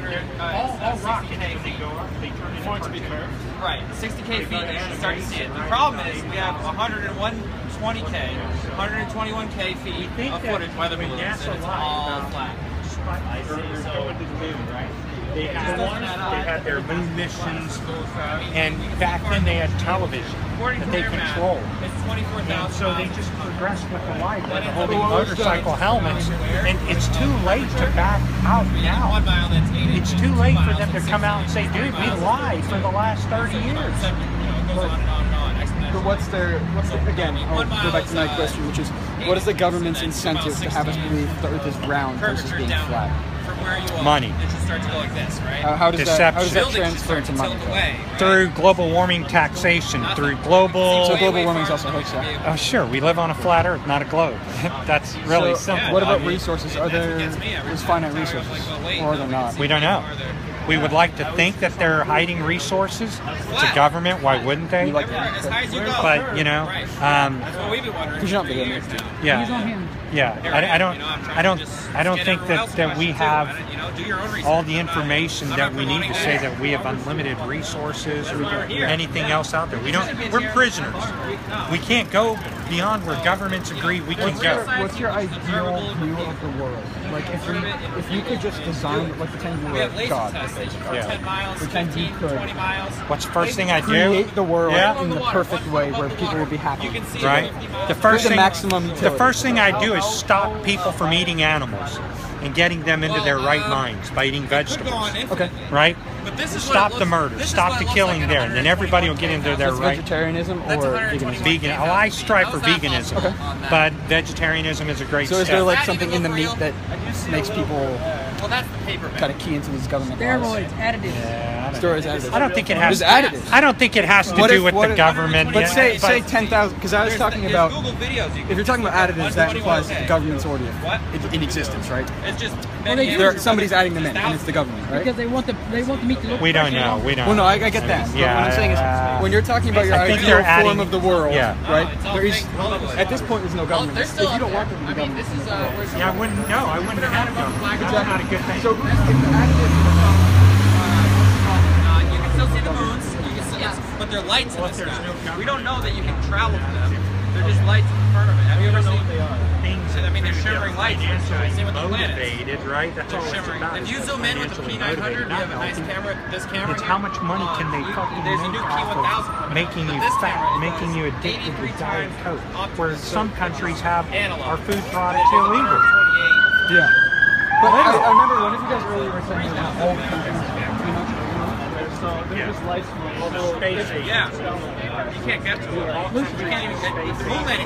60K feet. For it to be curved? Right, 60K feet, you should start to see it. The problem is we have 120K, 121K feet of footage weather balloons, and it's all flat. I see. So with the moon, right? They had their moon missions, and back then they had television that they controlled. And so they just progressed with the light by holding motorcycle helmets. And it's too late to back out now. It's too late for them to come out and say, dude, we lied for the last 30 years. But what's their again, I'll go back to my question, which is, what is the government's incentive to have us believe the Earth is round versus being flat? Money. It should start to go like this, right? How does that transfer into money? Through global warming taxation, through global... So global warming is also a hoax, yeah? Oh, sure. We live on a flat Earth, not a globe. That's really simple. What about resources? There's finite resources, or are there not? We don't know. We would like to think that they're hiding resources. It's a government. Why wouldn't they? But, you know... Because you're not the government. Yeah. Yeah. I don't think that we have all the information that we need to say that we have unlimited resources or anything else out there. We're prisoners. We can't go beyond where governments agree we can go. What's your ideal view of the world? Like if you could just design, like pretend you were God. Yeah. Pretend you could. What's the first thing I do? Create the world in the perfect way where people will be happy. Right. The first thing I do is stop people from eating animals and getting them into their right minds by eating vegetables. Okay. Right? Stop the murder. Stop the killing there. And then everybody will get into their right. Vegetarianism or veganism? Vegan. Oh, I strive for veganism. Okay. But vegetarianism is a great step. So is there like something in the meat that makes people kind of key into these government laws? Steroids, additives. Yeah, steroids, additives. I don't think it has. Additives. I don't think it has to do with the government. But say 10,000. Because I was talking about. If you're talking about additives, that implies that the government's already in existence, right? It's just somebody's adding them in, and it's the government, right? Because they want the meat to look. We don't know. We don't. Well, no, I get that. Yeah. What I'm saying is, when you're talking about your ideal form of the world, right? There is at this point there's no government. If you don't want there to be government, yeah, I wouldn't know. I wouldn't have a government. That's not a good thing. So you can still see the moons. You can still, but they're lights in the sky. We don't know that you can travel to them. They're just lights in the firmament. Have you ever seen things? I mean, they're shimmering lights. Same with the planets. Right? That's all shimmering. If you zoom in with the P900, we have a nice camera. This camera. It's how much money can they fucking make off of making you fat, making you addicted to Diet Coke, where some countries have our food products illegal. Yeah. But I remember one of you guys earlier were saying that all countries there's lights from space. Yeah. You can't get to it. You can't even get the moon landing.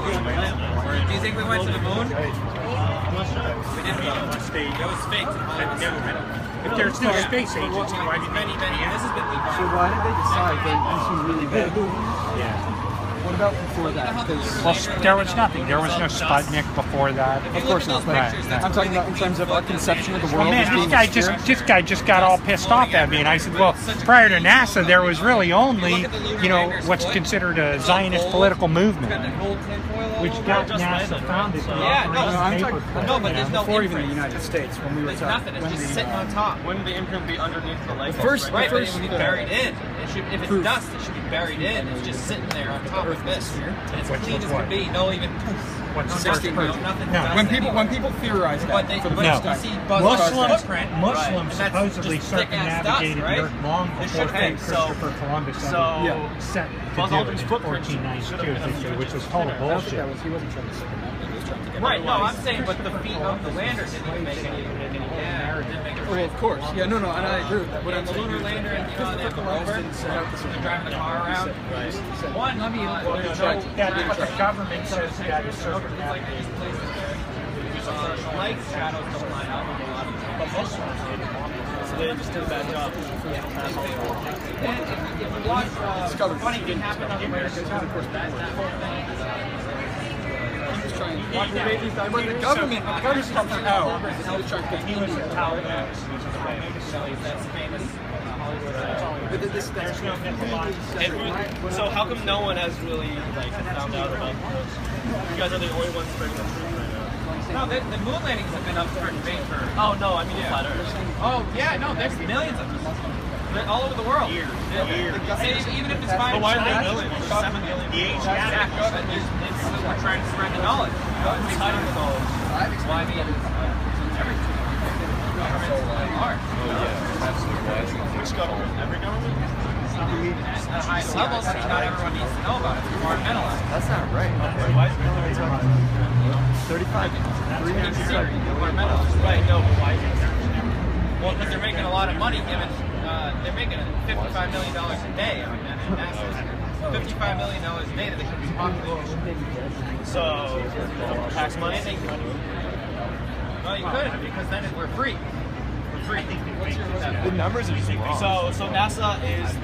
Do you think we went to the moon? We didn't go. That was fake. If there's no space agency, why did many? This has been. So why did they decide they seem really bad? Yeah. What about before that? Well, there was nothing. There was no Sputnik before that. Of course not. Right. I'm talking about in terms of our conception of the world. Well, man, this guy just got all pissed off at me, and I said, well, prior to NASA, there was really only, what's considered a Zionist political movement, which got NASA founded. I'm talking. No, but there's no before even the United States when we were nothing. It's just sitting on top. Wouldn't the imprint be underneath the light? First, it should be buried in. If it's dust, it should be buried in. It's just sitting there on top of this. And it's clean as can be. No even. What's nothing. When people theorize that for the first time, Muslims supposedly circumnavigated the Earth long before Christopher Columbus set to do it in 1492, which was total bullshit. He wasn't trying to circumnavigate. He was trying to get Right, no, I'm saying, but the feet of the lander didn't make any well, of course. Yeah, no, and I agree with that. But the lunar lander and the rover, they're driving the car around. One, the government says that it's circumnavigated. Light shadows don't line up. But most ones So they just did a bad job. if you watch funny thing happen on American time, of course, that's that whole thing. But the government comes out. He was a Taliban. That's famous So how come no one has really found out about this? You guys are the only ones spreading the truth right now. No, the moon landings have been up for debate for. Oh no, I mean flat Earth. Oh yeah, no, there's millions of them. They're all over the world. Even if it's fine. But why are they millions? 7 million. We're trying to spread the knowledge. Well, I mean, everything. Governments are. Which government? Every government? At high levels, not everyone needs to know about it. It's compartmentalized. That's not right. Why is it 35. Right, no, but why is it? Well, because they're making a lot of money given, they're making $55 million a day on NASA. $55 million a day that they can be populating. So, tax money? Well, you could, because then we're free. The numbers are just wrong. So NASA is a...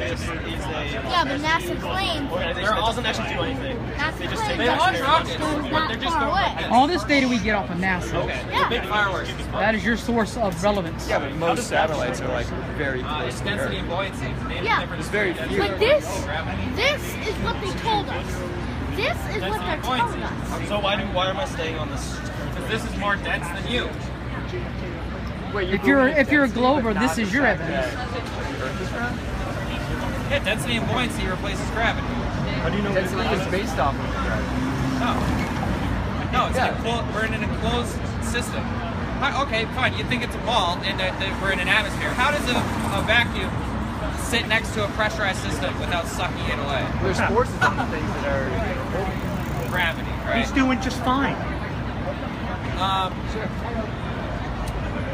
Yeah, but NASA claims Organization that doesn't actually do anything. They just take They launch rockets, it's but they're not just far going away. like All this data we get off of NASA. Okay. Yeah. big fireworks. That is your source of relevance. Yeah, but most satellites are like very close Its to density Earth. and buoyancy. Yeah. There's very few. But this is what they told us. This is what they're telling us. So why am I staying on this? Because this is more dense than you. Wait, If you're a glober, this is your evidence. Earth is round? Yeah, density and buoyancy replaces gravity. How do you know density is based off of gravity? No, it's we're in an enclosed system. Okay, fine. You think it's a ball and that we're in an atmosphere. How does a vacuum sit next to a pressurized system without sucking it away? There's forces on the things that are Gravity, right? He's doing just fine.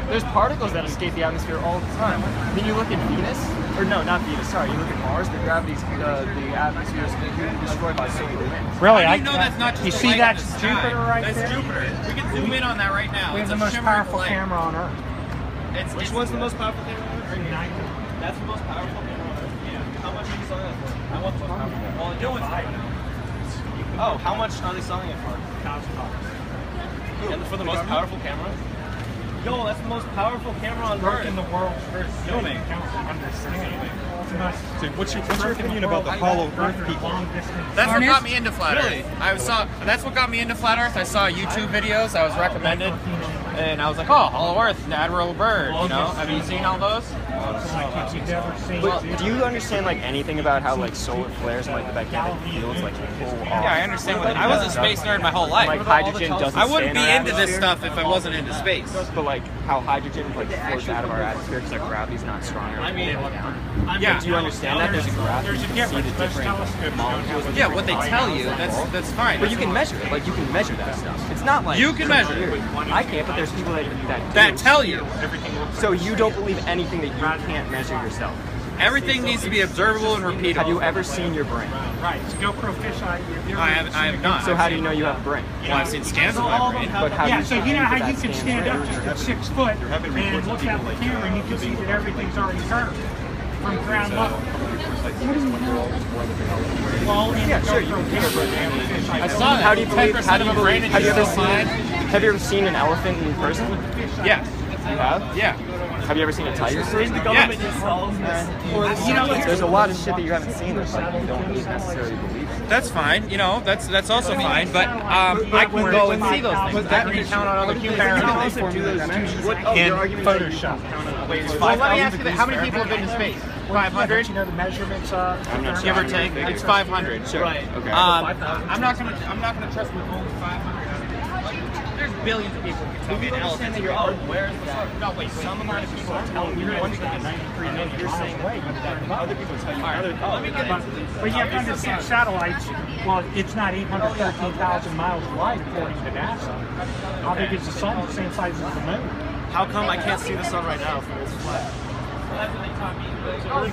There's particles that escape the atmosphere all the time. I mean, you look at Venus, or no, not Venus. Sorry, you look at Mars. The atmosphere is completely destroyed by solar winds. Really, How do you know that's not just you the see light that's in the sky? Jupiter right That's there? Jupiter. We can zoom in on that right now. We have It's the a most shimmering powerful light. camera on Earth. Which one's the most powerful camera on Earth? That's the most powerful camera on Earth. Yeah. How much are you selling it for? I want the most powerful. Well, the new one's right now. Oh, how much are they selling it for? $1,000. And for the most powerful camera? Yo, that's the most powerful camera on Earth. In the world for filming. So what's your opinion about the hollow Earth people? That's what got me into flat Earth. That's what got me into flat Earth. I saw YouTube videos. I was recommended, and I was like, oh, hollow Earth, Admiral Byrd. You know, have you seen all those? But do you understand like anything about how like solar flares and like the magnetic fields like pull off? Yeah, I understand. I was a space nerd my whole life. Like hydrogen doesn't. I wouldn't be stay in our into this atmosphere. stuff if I wasn't into space. But like how hydrogen like flows out of our atmosphere because our gravity's not strong enough to pull it down. Yeah. Do you understand that there's a graph? There's a You can see difference. the Let's different telescope molecules. Yeah, what they tell you, that's fine. But you can measure it. Like you can measure that stuff. It's not like You can measure it. I can't, but there's people that That do. tell you. So you don't believe anything that you can't measure yourself. Everything needs to be observable and repeatable. Have you ever seen your brain? Right, to GoPro fisheye. I have not. So how do you know you have a brain? Well, I've seen scans of my brain. But how do Yeah, you so you know how you can stand up just at 6 foot and look out the camera and you can see that everything's already turned from ground up. Well, Yeah, sure. You can GoPro fisheye. I saw that. How do you believe? 10% How do you of a brain believe? and Have you you ever still seen? fine? Have you ever seen an elephant in person? Yeah. You have? Yeah. Have you ever seen a tiger? Yes. You know, There's a lot of shit that you haven't seen that like you don't necessarily believe. That's fine. You know, that's also fine. But I can go and see those things. That can count on other humans. in Photoshop. Well, let me ask you that. How many people have been to space? 500? You know the measurements Give or take. It's 500. Sure. Right. Okay. I'm not gonna trust with only 500. There's billions of people who can tell me an elephant. You're aware of the sun. No, wait. Some amount of people are telling you one thing in 93 minutes. You're saying that other people tell you another thing. Let me get into this. But you have to understand satellites, well, it's not 813,000 miles wide according to NASA. How big is the sun? The same size as the moon. How come I can't see the sun right now from this flat?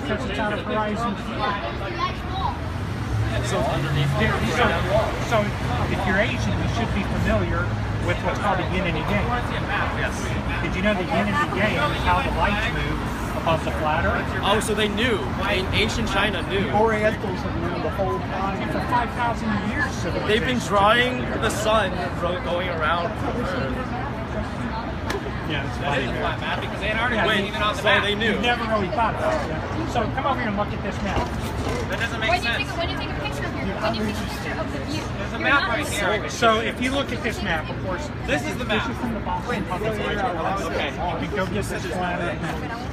Because it's out of horizon view. So underneath. So if you're Asian, you should be familiar with what's called the yin and the yang. Yes. Did you know the yin and the yang is how the lights move above the flat Earth? Oh, so they knew. Ancient China knew. Orientals have known the whole time. For 5,000 years. They've been drawing the sun going around Earth. Yeah, it's That isn't flat map because Antarctica Wait, isn't even on the so map. they knew. Never really thought about it. So come over here and look at this now. That doesn't make sense. When you take a picture of your There's a map right here. So if you look at this map, of course, This is the map. okay, you can go get this planet,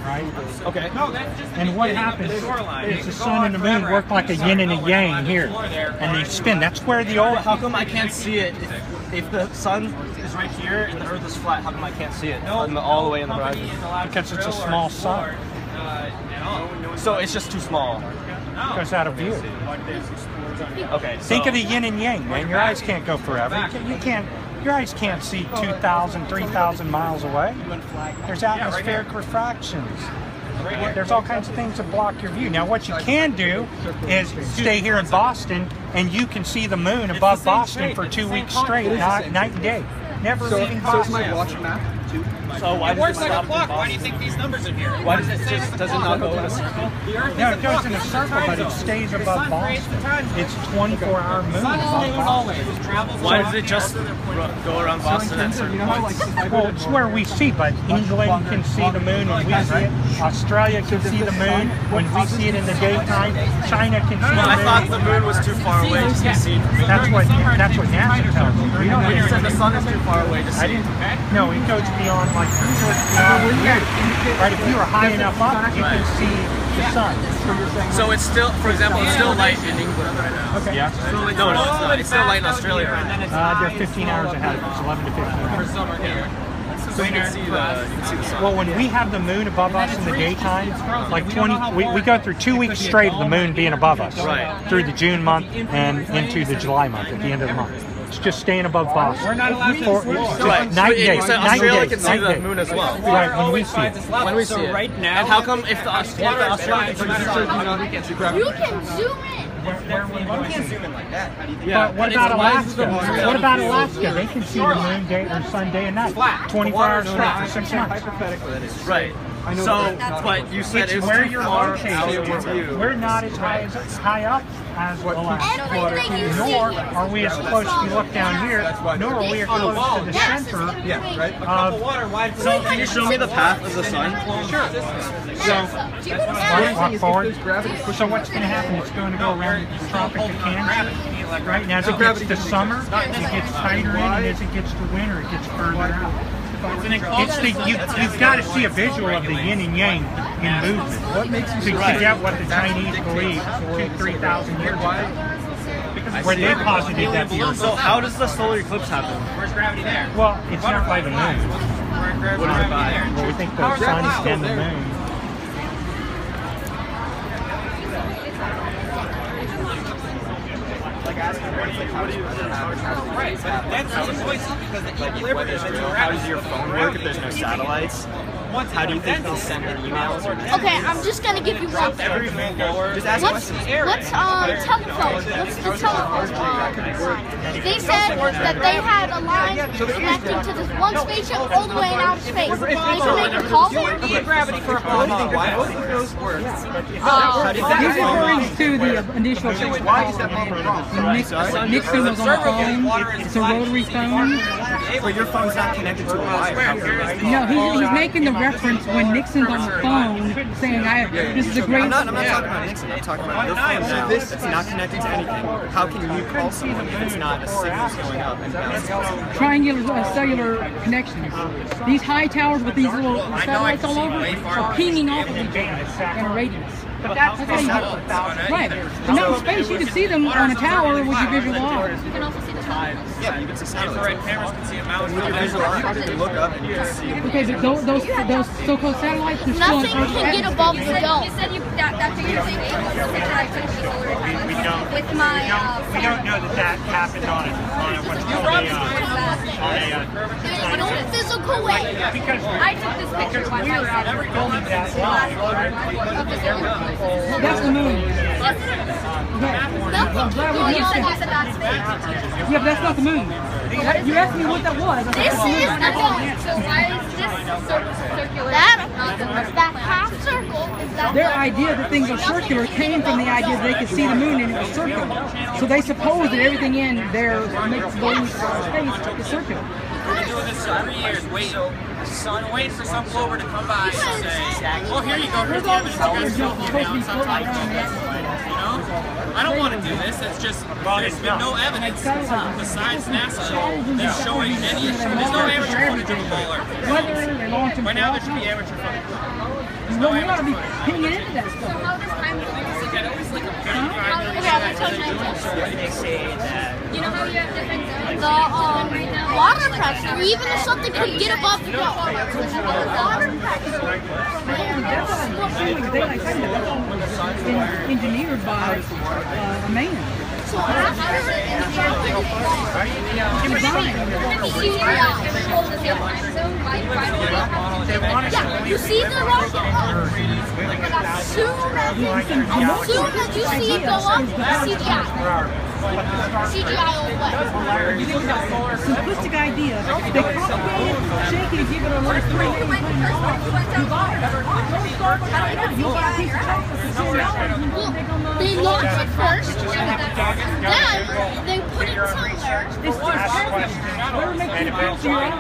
right? Okay. No, that's just And what happens is the sun and the moon work like a yin and a yang here, and they spin. That's where the old. How come I can't see it? If the sun is right here and the Earth is flat, how come I can't see it all the way in the horizon? Because it's a small sun. So it's just too small. It goes out of view. Okay. Think of the yin and yang, man. Your eyes can't go forever. You can't. Your eyes can't see 2,000, 3,000 miles away. There's atmospheric refractions. There's all kinds of things that block your view. Now, what you can do is stay here in Boston, and you can see the moon above Boston for 2 weeks straight, night and day. Never leaving Boston. So is my watch map too? So why It does works it like a stop clock. in Why do you Boston? think these numbers are here? Why does it just does it not go in a circle? No, it goes in a circle, but it stays above Boston. It's 24-hour moon Sun above stays Boston. always. It travels. Why does it just go around Boston at certain points? Well, it's where we see, but England can see the moon when we see it. Australia can see the moon when we see it in the daytime. China can see I thought the the moon. moon was too far away to be seen. That's what NASA tells you. We don't When you hear said the it. sun is too far away to I see. didn't. No, it goes beyond like right. If you are high enough up, you can see the sun. So it's still, for example, it's still light in England right now. Okay. Yeah. No, it's not. It's still light in Australia right now. They're 15 hours ahead of us, 11 to 15 hours. Summer here. So you can see the sun. Well, when we have the moon above us in the daytime, like 20, we go through 2 weeks straight of the moon being above us, Right. through the June month and into the July month at the end of the month. It's just staying above Boston. We're not allowed to Right. Night and day. You said Night and Australia day, can see night the and day. moon as well. Right, when we see it. When we see it. right now, And how come if the Australia You can zoom in. You can't zoom in like that. How do you think? But what about Alaska? What about Alaska? They can see the moon day or sun day and night. 24 hours straight for 6 months. Right. So, but you said it's where too you're far located. out of view. We're not as high up as Alaska. Everything you Nor see are we as close if you look down here, nor are we as close to the Yes, center yeah, right. of water wide. So, can you show me the path of the sun? Sure. So, walk forward. So what's going to happen? It's going to go around the Tropic of Cancer. Right now, as it gets to summer, it gets tighter in, and as it gets to winter, it gets further out. It's you've got to see a visual of the yin and yang in movement. What makes you to get what the Chinese believe 2,000-3,000 years ago, where they posited that the Earth. So, how does the solar eclipse happen? Where's gravity there? Well, it's not by the moon. What is it by? Well, we think the sun and the moon. Right, but that's the choice because the equilibrium is How does your phone work if there's no satellites? How do you think they'll send your emails? Okay, I'm just gonna give you one thing. Just ask What's questions. telephone? What's the telephone? They said that they had a line connecting to this one spaceship all the way in outer space. They can make a call there. gravity for a phone. He's referring to the initial Why is that number wrong? Nixon was on the phone. It's a rotary phone. But your phone's not connected to a wire. No, he's making the reference when Nixon's on the phone saying, "This is a great." I'm not talking about Nixon. I'm talking about your phone now. It's not connected to anything. How can you call someone if it's not a signal going up and down? Triangular cellular connections. These high towers with these little satellites all over are pinging off of each other in a radius. That's how you get right. And out in space, you can see them on a tower with your visual eye. You can also see the times. Yeah, you can see satellites. Infrared cameras can see a mountain. With your visual eye, you can look up and you can see. Okay, but those so-called satellites are still Nothing can get above the dome. You said that figure thing with my We don't know that happened on what's called In no physical way. I took this picture by myself of the solar That's the moon. Nothing can go You said above. that's fake. Yeah, but that's not the moon. You asked me what that was. I said, This that's the is moon. the moon. So why is this circular? That half circle is that. Their idea that things are circular came from the idea that they could see the moon and it was circular. So they suppose that everything in there makes going space is circular. We've been doing this for 3 years. Wait for some clover to come by and say, "Oh, here you go. Here's the other It's supposed to be floating around. You know, I don't want to do this. It's just there's been no evidence besides NASA that's showing any. There's no amateur footage of the baller. Right now, there should be amateur footage. Well, we ought to be pinging into that stuff. So how does time go? You know how you have different zones? The water pressure, even if something could get above the water pressure. Engineered by a man. So after yeah, you see the rocket as soon as you see it go up, CGI all the way. Simplistic idea. They complicate it, shake it, and give it a little 3 minutes. They launch it first, then they put it somewhere. It's just whatever makes you feel so you're out.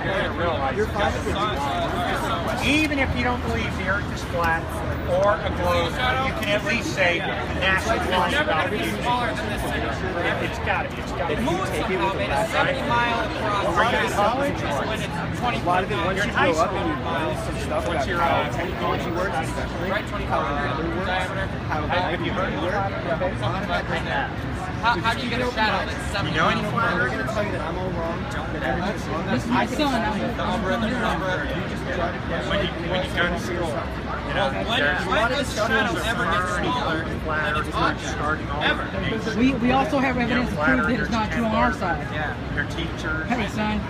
Even if you don't believe the Earth is flat or a globe, you can at least say NASA launched about it. It's got to be. It's got to The be. moon somehow made a 70-mile across college? when it's 20 A lot of it, once You're you in high grow up school. and you learn some stuff What's about your how technology works, especially right, 25 how it diameter. how you work. How do you get a shadow that's 70 miles? They're going to tell you that I'm all wrong, that everything's wrong. This is my son. The algorithm. When you go to school, When does shadow ever get smaller than its object? Ever. We also have evidence to prove that it's not true on our side. your teachers. Hey, son,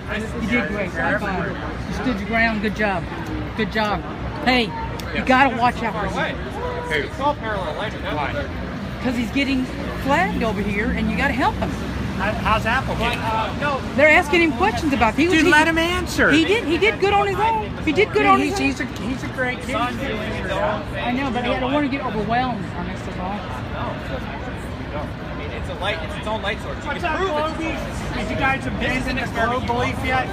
you did great. High five. You stood your ground. Good job. Good job. Hey, you got to watch out for him. It's all parallel light. Because he's getting flagged over here, and you got to help him. How's Apple getting? No. They're asking him questions about. Dude, let him answer. He did good on his own. He did good on his own. He's a great kid. I know, but I don't want to get overwhelmed on this at all. I mean, it's a light. It's its own light source. You What's can up, prove Globy? Did you guys abandon the globe belief yet?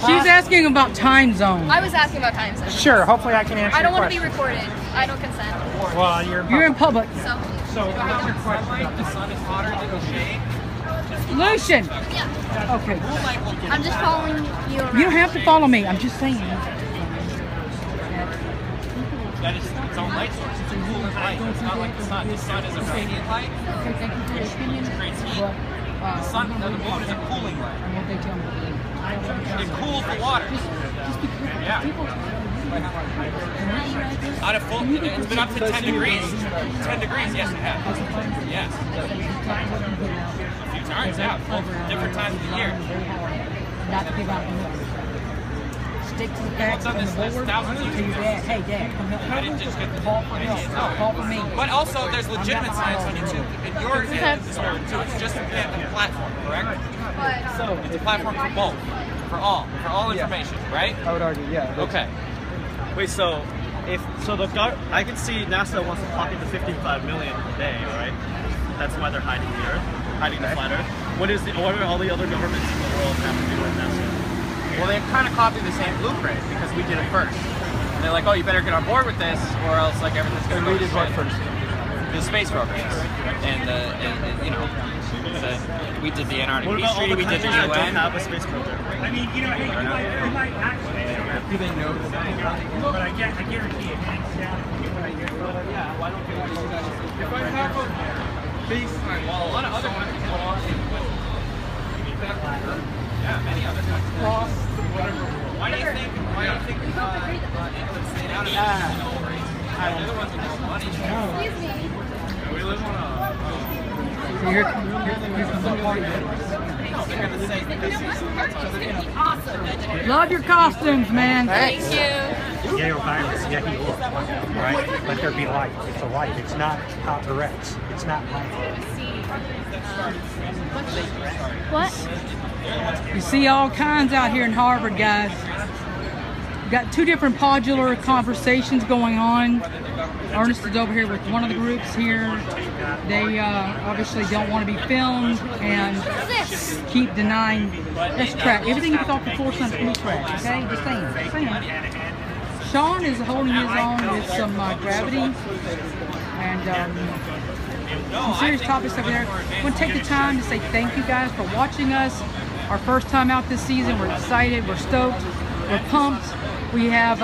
She's asking about time zone. I was asking about time zones. Sure. Hopefully, I can answer. I don't your want to be question. recorded. I don't consent. Well, You're in public. So, So, what's your question? The sun is hotter than the shade. Lucian. Yeah, Okay. Moonlight will get I'm just following you around. You don't have to follow me. I'm just saying. that is its own light source. It's a cooling light. It's not like the sun. The sun is a radiant light, which creates heat. The sun, the moon is a cooling light. It cools the water. Yeah. Out of full, it's been up to 10 degrees. 10 degrees, yes, it has. Yes. A few times, yeah. Well, different times of the year. Not to give out. Stick to the facts on this list. Thousands of years. Hey, Dad, come help. I didn't just get the Call for help. Call for me. But also, there's legitimate science on YouTube. And your end is sort of too. It's just a platform, correct? It's a platform for both. For all information, right? I would argue, yeah. Okay. Wait, so I can see NASA wants to pocket the 55 million a day, right? That's why they're hiding the Earth, hiding the flat Earth. What do all the other governments in the world have to do with NASA? Well, they kind of copied the same blueprint because we did it first. And they're like, oh, you better get on board with this, or else like everything's going to go to shit. The space programs, and you know, we did the Antarctic What Peace about all Treaty, the we did the countries that don't UN. have a space program? I mean, you know, hey, you might actually. Do they know the thing? But I guarantee it. Hands down. Yeah, why don't you if I have a baseline, well, a lot of other countries have also, yeah, many other countries. Across whatever world. Why do you think England stayed out of it? The other ones with more money. excuse me. We live on Here comes the party. they're going to say Awesome. Love your costumes, man. Thank you. Yale virus, yeah, he will. Right? Let there be light. It's a light. It's not Tourette's. It's not light. What? You see all kinds out here in Harvard, guys. We've got two different podular conversations going on. Ernest is over here with one of the groups here. They obviously don't want to be filmed and keep denying. That's track. Everything you thought before is blue track. Okay, just saying. Sean is holding his own with some gravity and some serious topics over there. I want to take the time to say thank you guys for watching us. Our first time out this season. We're excited, we're stoked, we're pumped. We have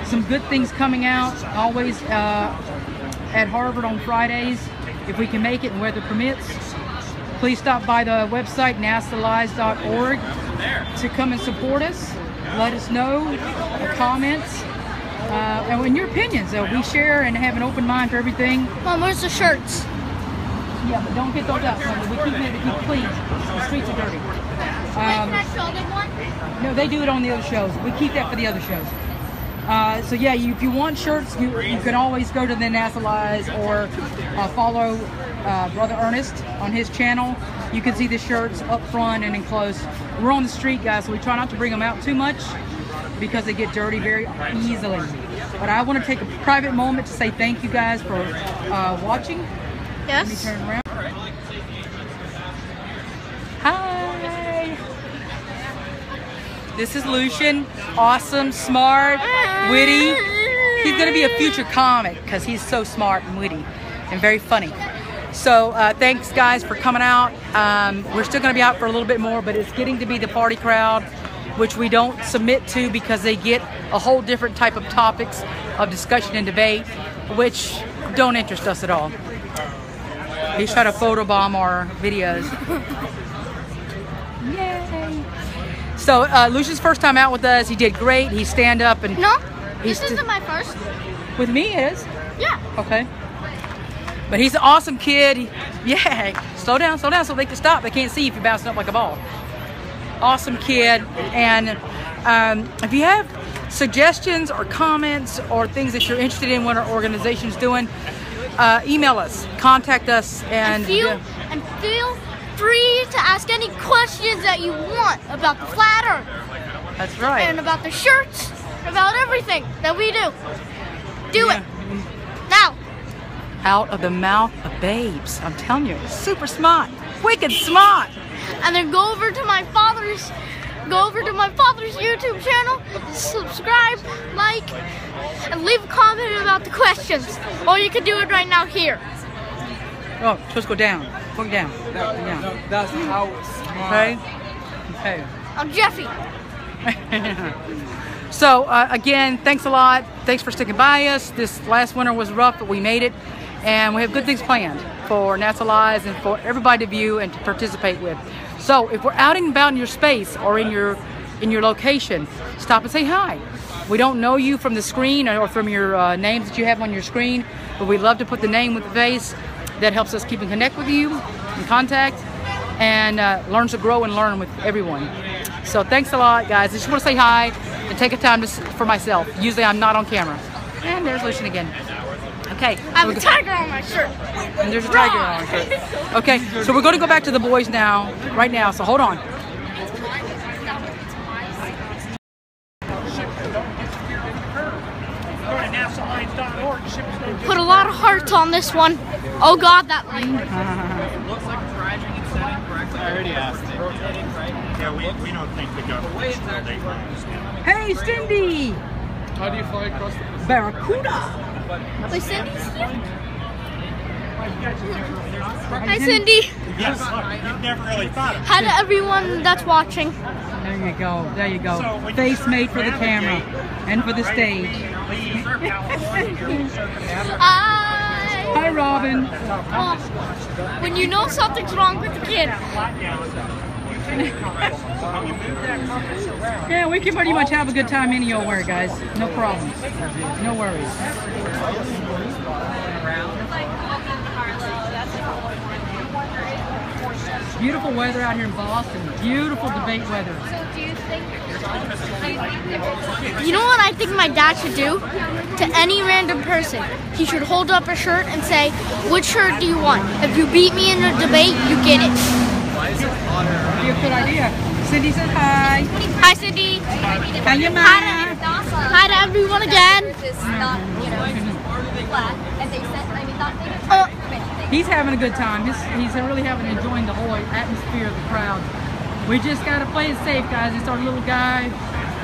some good things coming out, always at Harvard on Fridays, if we can make it and weather permits. Please stop by the website, nasalies.org, to come and support us. Let us know the comments and your opinions. We share and have an open mind for everything. Mom, where's the shirts? Yeah, but don't get those out. We keep it to keep clean. The streets are dirty. Can I show them one? No, they do it on the other shows. We keep that for the other shows. So yeah, if you want shirts, you can always go to the Nasalize or follow Brother Ernest on his channel. You can see the shirts up front and enclosed. We're on the street, guys, so we try not to bring them out too much because they get dirty very easily. But I want to take a private moment to say thank you guys for watching. Yes. Let me turn around. Hi. This is Lucian. Awesome, smart, witty. He's going to be a future comic because he's so smart and witty and very funny. So thanks guys for coming out. We're still going to be out for a little bit more, but it's getting to be the party crowd, which we don't submit to because they get a whole different type of topics of discussion and debate, which don't interest us at all. He's trying to photobomb our videos. Yay! So Lucian's first time out with us. He did great. He stand up and No, this isn't my first. with me it is. Yeah. Okay. But he's an awesome kid. Yeah. Slow down so they can stop. They can't see if you're bouncing up like a ball. Awesome kid. And if you have suggestions or comments or things that you're interested in what our organization's doing, email us, contact us, and feel free to ask any questions that you want about the flat earth. That's right. And about the shirts, about everything that we do. Do it. Now. Out of the mouth of babes. I'm telling you, super smart. Wicked smart. And then go over to my father's YouTube channel, subscribe, like, and leave a comment about the questions. Or you can do it right now here. Oh, just go down. Go down. No, that's how smart. Okay? Okay. I'm Jeffy. So, again, thanks a lot. Thanks for sticking by us. This last winter was rough, but we made it. And we have good things planned for Nasalize and for everybody to view and to participate with. So, if we're out and about in your space or in your location, stop and say hi. We don't know you from the screen or from your names that you have on your screen, but we'd love to put the name with the face. That helps us keep in connect with you, in contact, and learn to grow and learn with everyone. So thanks a lot, guys. I just want to say hi and take a time for myself. Usually I'm not on camera. And there's Lucian again. Okay. I have a tiger on my shirt. And there's a tiger on my shirt. Okay, so we're going to go back to the boys now, right now, so hold on. Put a lot of hearts on this one. Oh God, that light. Looks like it's rising and setting correctly. I already asked it. Rotating, right? Yeah, we don't think the government's real. They understand. Hey, Cindy! How do you fly across the Barracuda! Wait, Cindy's here? Hi, Cindy. Yes, look, you've never really thought of it. Hi to everyone that's watching. There you go, there you go. So when Face you made for the camera and for the stage. Leave California, Hi. Hi, Robin. When you know something's wrong with the kid. Yeah, we can pretty much have a good time anywhere, guys. No problems. No worries. Beautiful weather out here in Boston. Beautiful debate weather. You know what I think my dad should do? To any random person, he should hold up a shirt and say, which shirt do you want? If you beat me in a debate, you get it. Be a good idea. Cindy said hi. Hi, Cindy. Hi, your mom. Hi to everyone again. He's having a good time. He's really enjoying the whole atmosphere of the crowd. We just got to play it safe, guys. It's our little guy.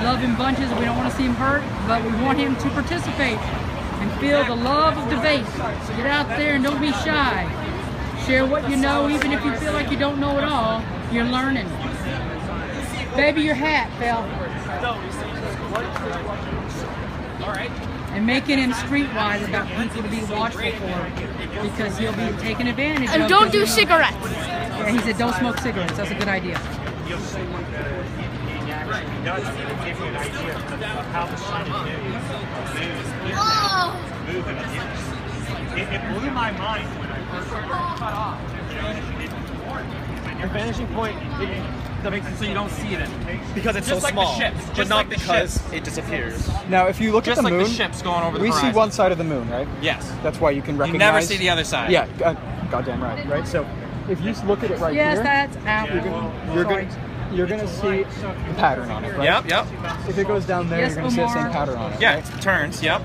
Love him bunches. We don't want to see him hurt, but we want him to participate. and feel the love of debate. Get out there and don't be shy. Share what you know, even if you feel like you don't know it all. You're learning. Baby, your hat fell. And making him streetwise about people to be watchful for, because he'll be taken advantage of. And don't do cigarettes. Yeah, he said don't smoke cigarettes. That's a good idea. You'll see that he actually does give you an idea of how the sun moves. Moving. It blew my mind when I first heard it cut off. The vanishing point, that makes it so you don't see it because it's Just so like small, the ships. but Just not like the because ships. it disappears. Now, if you look Just at the like moon, the ships going over the we horizon. see one side of the moon, right? Yes. That's why you can recognize. You never see the other side. Yeah, goddamn right. So, if you look at it right Yes, here, that's out. you're gonna see the pattern on it, right? Yep. If it goes down there, Yes, you're gonna see the Omar. same pattern on it. Yeah, right? it turns. Yep.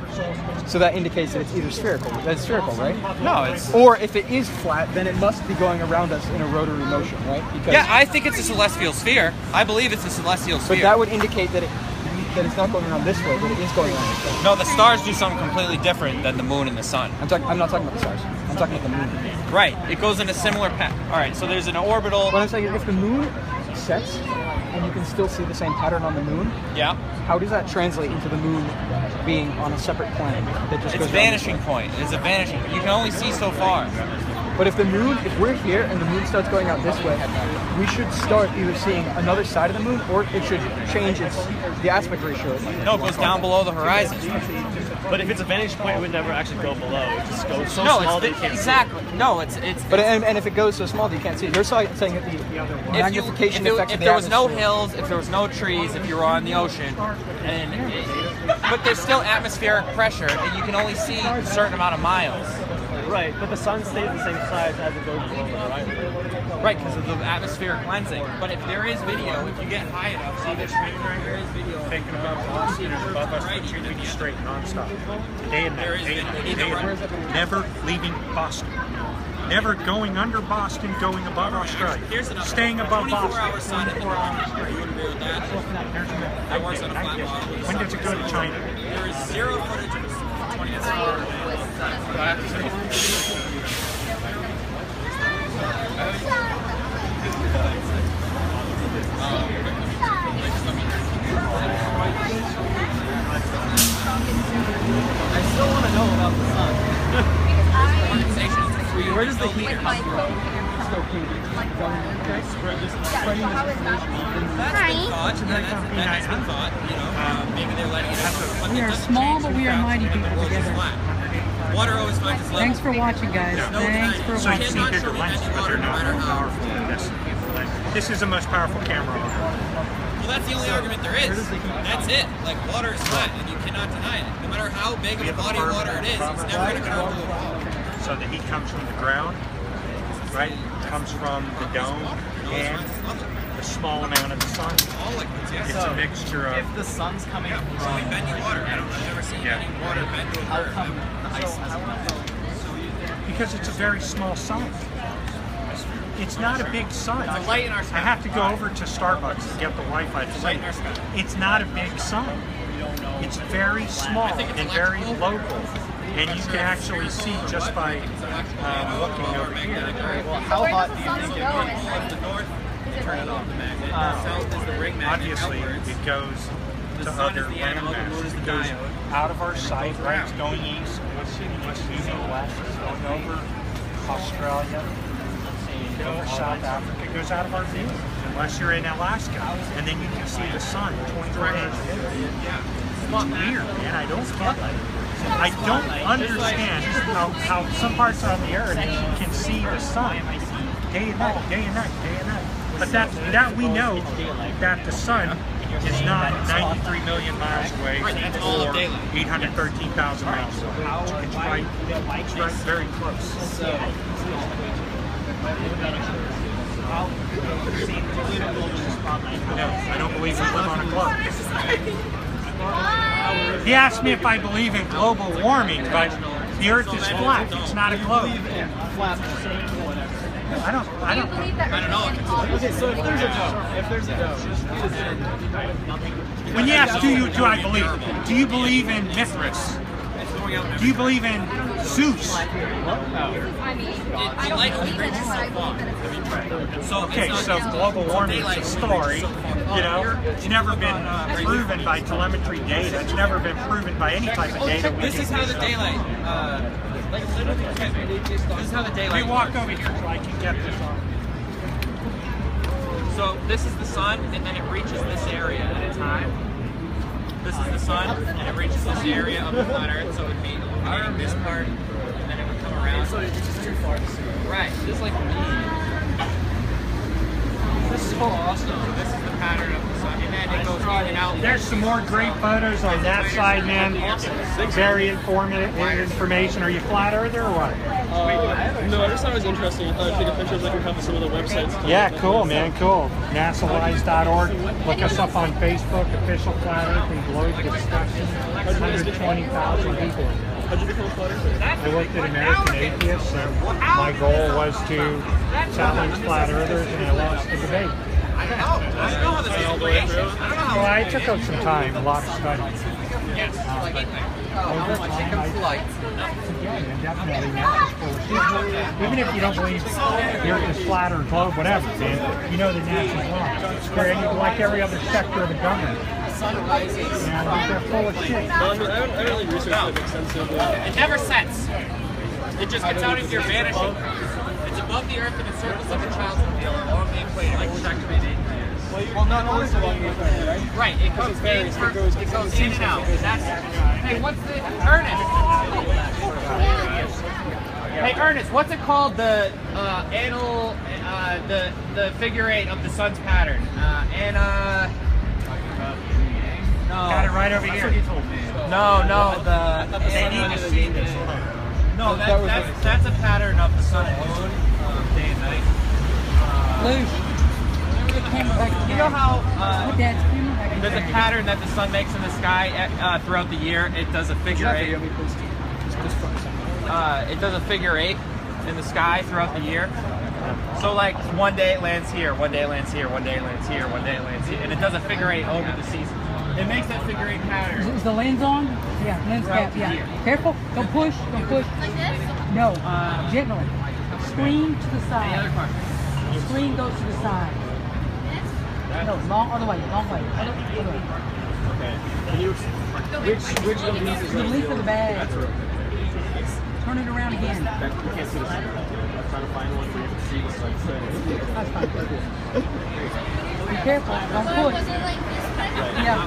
So that indicates that it's either spherical. That's spherical, right? No, it's. Or if it is flat, then it must be going around us in a rotary motion, right? Because, Yeah, I think it's a celestial sphere. I believe it's a celestial sphere. but that would indicate that it's not going around this way, but it is going around this way. No, the stars do something completely different than the moon and the sun. I'm not talking about the stars. I'm talking about the moon. Right. It goes in a similar path. All right. So there's an orbital. What I'm saying is, if the moon sets and you can still see the same pattern on the moon, Yeah. how does that translate into the moon being on a separate plane that just It's goes vanishing around point. It's a vanishing. You can only see so far. this way? But if we're here and the moon starts going out this way, we should start either seeing another side of the moon, or it should change the aspect ratio. No, it goes down below the horizon. But if it's a vantage point, it would never actually go below. It just goes so No, small it's that you can't exactly. No, it's. But and if it goes so small that you can't see, you're saying that the magnification effect if of the there was no atmosphere- hills, if there was no trees, if you were on the ocean, but there's still atmospheric pressure, and you can only see a certain amount of miles. Right, but the sun stays the same size as it goes below the horizon. Right, because of the atmospheric cleansing. But if there is video, if you get high enough, see this right here, there is video. Taking above Boston is above us for 2 weeks straight, nonstop. Day and night, day and night, day and night. Never leaving Boston. Never going under Boston, going above Australia. Here's another. Staying above 24-hour Boston. sun in the morning. You would agree with that? That works on a flat model. When does it go to China? There is zero footage of 20th century. I still want to know about the sun. Where does the heat come from? That's been thought, you know, maybe they're letting it happen. We are small, but we are mighty people together. Water always finds its level. Thanks for watching, guys. Thanks for So you watching. see bigger lenses, but they're not more powerful. Yes. This is the most powerful camera on Earth. Well, that's the only argument there is. That's it. Like, water is flat, and you cannot deny it. No matter how big of a body of water it is, it's never going to curve to a wall. So the heat comes from the ground, right? It comes from the dome and a small amount of the sun. All liquids, yes. It's a mixture of. If the sun's coming So we from... bend water. I've never seen any water bend to a How curve. come the ice hasn't melted? Because it's a very small sun. It's not a big sun. It's a light in our sky. I have to go over to Starbucks to get the Wi-Fi to light see in our sky. it. It's not a big sun. It's very small and very local. And you can actually see just by looking over here. Well, how hot do you think it North, the north, turn it off the magnet. South is the ring magnet. Obviously, outwards. it goes The to sun other is the animal, the land moon masses. is the It goes diode. out of our sight, right? It's going east, west, west, it's going over Australia, over South Africa. It goes out of our view, unless you're in Alaska, and then you can see the sun 24 hours a day. It's weird, man. I don't get it. I don't understand how some parts of the earth can see the sun day and night, day and night, day and night. But that we know that the sun is not 93 million miles away or 813,000 miles away. It's right very close. No, I don't believe we live on a globe. He asked me if I believe in global warming, but the Earth is flat. It's not a globe. I don't know. Okay, so if there's a dome, When you ask, do I believe? Do you believe in Mithras? Do you believe in Zeus? I mean, I don't believe in it, but I believe in it. Okay, so global warming is a story. You know, it's never been proven by telemetry data. It's never been proven by any type of data. This is how the daylight. Like literally, this is how the daylight. You walk over here so I can get this on. So this is the sun, and then it reaches this area at a time. This is the sun, and it reaches this area of the flat Earth, so it would be illuminating this part, and then it would come around. So it's just too far to see. Right. This is like me. This is so awesome. This is the pattern of the sun, and then it goes in and out. There's some more great photos on that side, man. Very informative information. Are you flat earther or what? No, I just thought it was interesting. I thought I'd take a picture of like a couple some of the websites. Yeah, cool, man, cool. NASAWise.org. Look us up on Facebook, official Flat Earth and Globe discussion. 120,000 people. How'd you become a flat earther? I worked at American Atheists, so my goal was to challenge flat earthers, and I lost the debate. I don't know how this is creation. I don't know how. Well, I took out some time, a lot of study. Yes. Over time, again, definitely NASA's full of shit. Even if you don't believe the Earth is flat or globe, whatever, man, you know that NASA's wrong. Like every other sector of the government. They're full of shit. I don't really research that extensively. It never sets. It just gets out of your vanishing. It's above the Earth and it circles like a child's wheel along the equator, like checkmate. Well, not always along the equator, right? Right. It goes in and out. Hey, what's the Ernest? Hey, Ernest, what's it called? The anal, the figure 8 of the sun's pattern. Got it right over here. No, that's a pattern of the sun and moon, day and night. You know how there's a pattern that the sun makes in the sky throughout the year? It does a figure 8. It does a figure 8 in the sky throughout the year. So like one day it lands here, one day it lands here, one day it lands here, one day it lands here, and it does a figure 8 over the season. It makes that figure 8 pattern. Is the lens on? Yeah, lens cap, yeah. Careful, don't push, don't push. Like this? No, gently. Screen to the side. Screen goes to the side. No, long other way, long way. Other way. Okay. Can you which of these is The length of the bag. Turn it around again. You can't see the center. I'm trying to find one where you can see the sun. That's fine. Be careful, don't push. Was it like this? Yeah.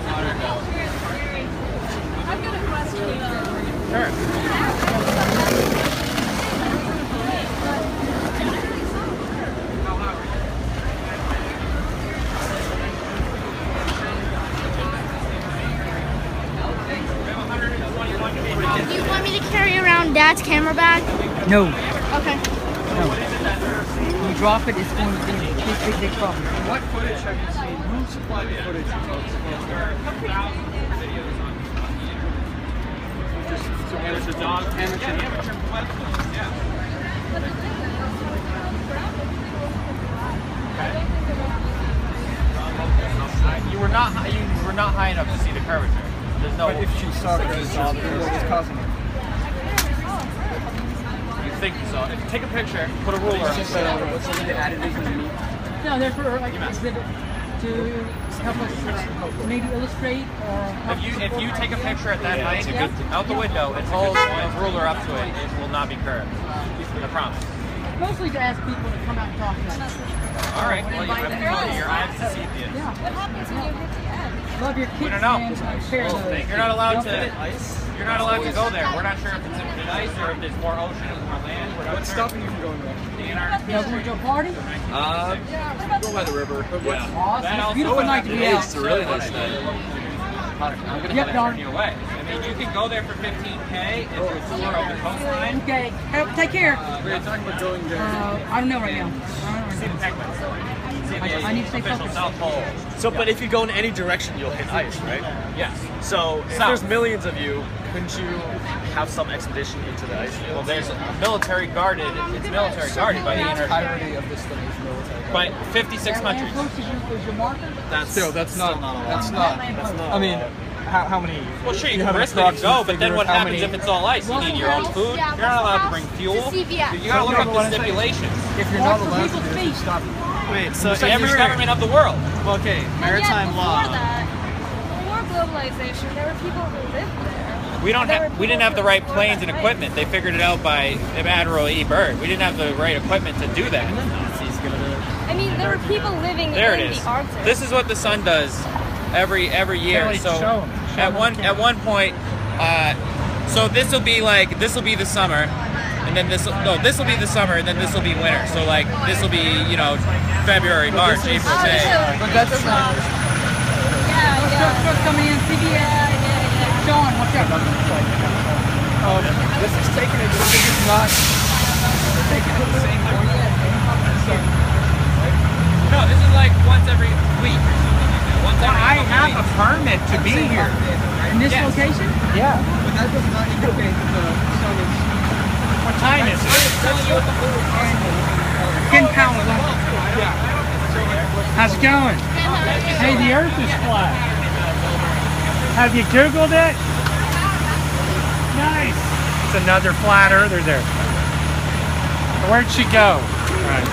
I've got a question. Sure. Do you want me to carry around Dad's camera bag? No. Okay. No. You drop it, it's going to be a big problem. What footage have you seen? Who supplied the footage? There's a dog. Amateur webcams, yeah. You were not high enough to see the curvature. There's no. But if you saw the what was causing it? You think you saw it? Take a picture. Put a ruler. What's the additives underneath? No, they're for like exhibit to help us maybe illustrate or. If you take a picture at that height, out the window, and hold a ruler up to it, it will not be curved. I promise. Mostly to ask people to come out and talk to us. All right. Well, you have to go to your eyes to see it. Yeah. What happens when you hit the end? Love your kids. We don't know. And share those. You're not allowed to. You're not allowed to go there. We're not sure if it's infinite ice or if there's more ocean or more land. What's stopping you from going there? You going to a party? Go by the river. Yeah. Awesome. It's a beautiful night to be out. It's a really nice night. I'm going to have to turn you away. I mean, you can go there for $15K if you're tour of the coastline. Okay. Take care. We're talking about going there. I don't know right now. See the penguins. See the I need to stay official focused. South Pole. So, but if you go in any direction, you'll hit ice, right? Yes. So, if South. there's millions of you, couldn't you have some expedition into the ice field? Well, there's military guarded. It's military guarded by the entirety of this thing is military. by 56 countries. Is your marker? Still, that's not. I mean, how many? Well, sure, you can risk it and go, but then what happens if it's all ice? You need your own food. You're not allowed to bring fuel. You gotta look up the stipulations. If you're not allowed to do it, stop it. Wait, so Every government of the world. Okay, maritime law. Before globalization, there were people who lived there. We didn't have the right planes and equipment. They figured it out by Admiral E. Byrd. We didn't have the right equipment to do that. I mean, there were people living There it in is. the Arctic. This is what the sun does every year. So at one point, so this will be the summer, and then this will be the summer, and then this will be winter. So like this will be February, March, April, May. But that doesn't. What's coming in? CBS. Sean, what's up? This is taking it. This is not taking it the same point. No, this is like once every week or something like that. Once every I have a permit to be here. In this location? Yeah. But that does not indicate that the sun is. What time is it? Ken Powell. How's it going? Hey, the Earth is flat. Have you Googled it? Nice. It's another flat earther there. Where'd she go? Right.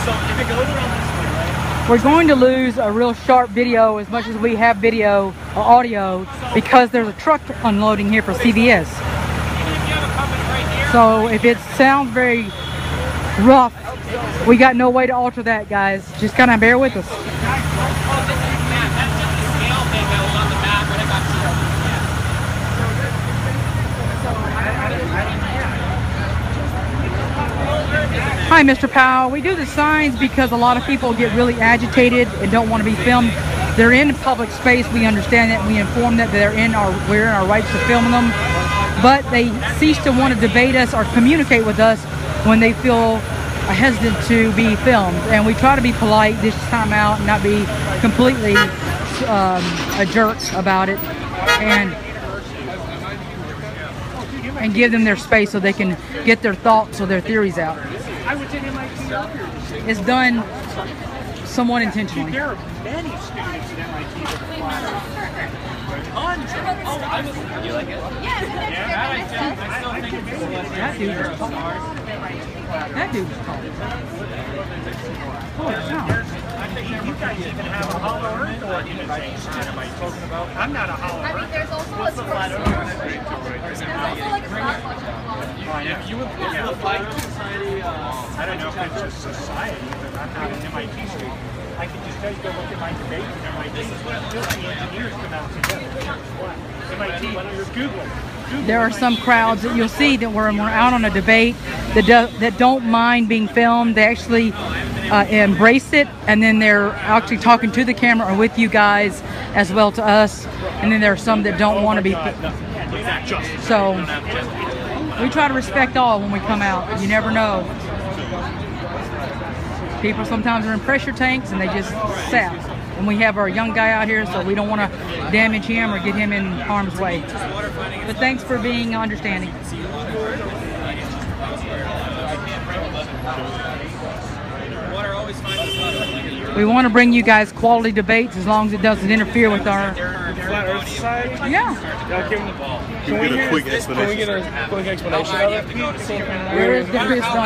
So if it goes around this way, right? We're going to lose a real sharp video as much as we have video or audio because there's a truck unloading here for CVS. So if it sounds very rough, we got no way to alter that, guys. Just kind of bear with us. Hi, Mr. Powell. We do the signs because a lot of people get really agitated and don't want to be filmed. They're in public space. We understand that. We inform that we're in our rights to film them. But they cease to want to debate us or communicate with us when they feel hesitant to be filmed. And we try to be polite this time out and not be completely a jerk about it. And give them their space so they can get their thoughts or their theories out. It's done somewhat intentionally. There are many students at MIT that You like it? I still think it's That dude was tall. That dude was tall. Holy cow. You guys even have a Hollow Earth organization at MIT. I'm not a Hollow Earth. I mean, there's also a flat There's also like a flat If you would the Flag Society, I don't know if it's a society, but I'm not an MIT student. I can just tell you, go look at my debate at MIT. This is what the engineers come out together. MIT, Google. There are some crowds that you'll see that when we're out on a debate that don't mind being filmed. They actually embrace it, and then they're actually talking to the camera or with you guys as well to us. And then there are some that don't want to be. So we try to respect all when we come out. You never know. People sometimes are in pressure tanks and they just sap. And we have our young guy out here, so we don't want to damage him or get him in harm's way. But thanks for being understanding. We want to bring you guys quality debates as long as it doesn't interfere with our... Flat Earth Society? Yeah. Can we get a quick explanation? Can we get a quick explanation of it?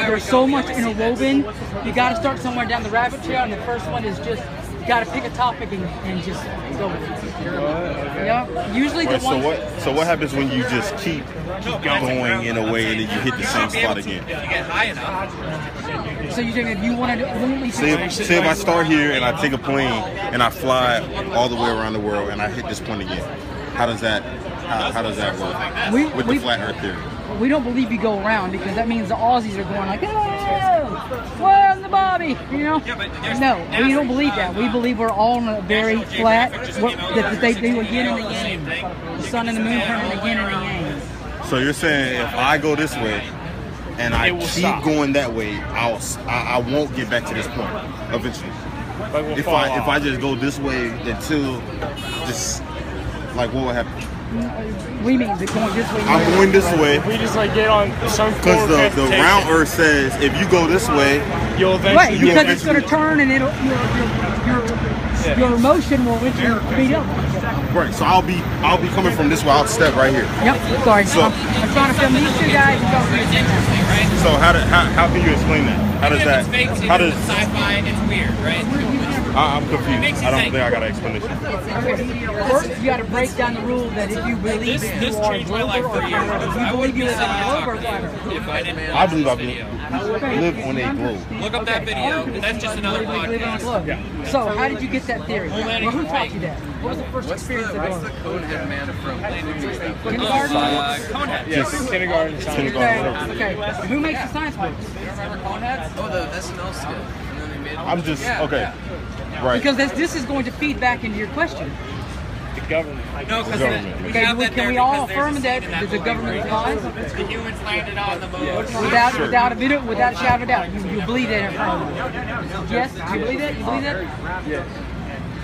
There's so much interwoven. You got to start somewhere down the rabbit trail, and the first one is just you got to pick a topic and just go with it. Yeah. Usually the ones. So what happens when you just keep going in a way and then you hit the same spot again? If you get high enough. So you think if you want to only say if I start here and I take a plane and I fly all the way around the world and I hit this point again, how does that work with the flat Earth theory? We don't believe you go around because that means the Aussies are going like, oh, where's the Bobby? You know? No, we don't believe that. We believe we're all on a very flat, that they do again and again. The sun and the moon turning again and again. So you're saying if I go this way and I keep going that way, I won't get back to this point eventually. If I just go this way until just like what will happen? We mean going this way. I'm going this way. We just like get on some because the round Earth says if you go this way, you'll eventually. Right, because it's going to turn and it'll. your emotion will eventually beat up. Right. So I'll be coming from this way. I'll step right here. Yep. Sorry. So I'm trying to film these two guys. So how can you explain that? How does that? How does sci-fi? It's weird, right? I'm confused. I don't think I got an explanation. First, you got to break down the rule that if you believe that you are global or flat, if you believe you're a globe or flat. I believe I live on a globe. Look up that video. That's just another podcast. Yeah. So, how did you get that theory? Well, who taught you that? What was the first experience of going? What's the conehead man from Kindergarten? Conehead. Yes, kindergarten. Okay. Who makes the science books? Oh, the SNL skit. And then they made I'm just okay. Right. Because this is going to feed back into your question. The government. No, because Okay, can we all affirm that the government is lies? the humans landed on the moon. Without a bit, without a shadow of doubt, you believe that. Yes, do you believe that? You believe that? Yes.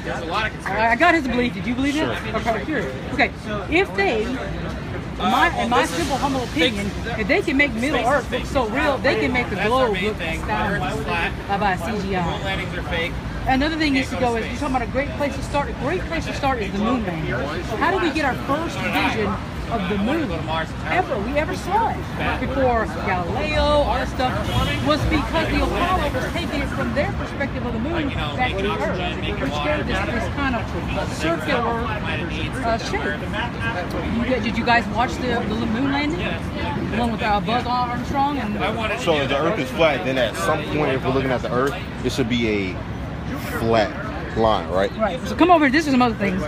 There's a lot of I got his belief. Did you believe it? Okay, sure. Okay, if they, in my simple, humble opinion, if they can make Middle Earth look so real, they can make the globe look astounding by CGI. landings are fake. Another thing is to go is you're talking about a great place to start. A great place to start is the moon landing. How did we get our first vision of the moon ever? We ever saw it before Galileo, all that stuff was because the Apollo was taking it from their perspective of the moon back to the Earth, which gave this kind of circular shape. Did you guys watch the moon landing? The one with Buzz Armstrong and. So if the Earth is flat, then at some point, if we're looking at the Earth, it should be a flat line, right? Right. So come over here. This is some other things.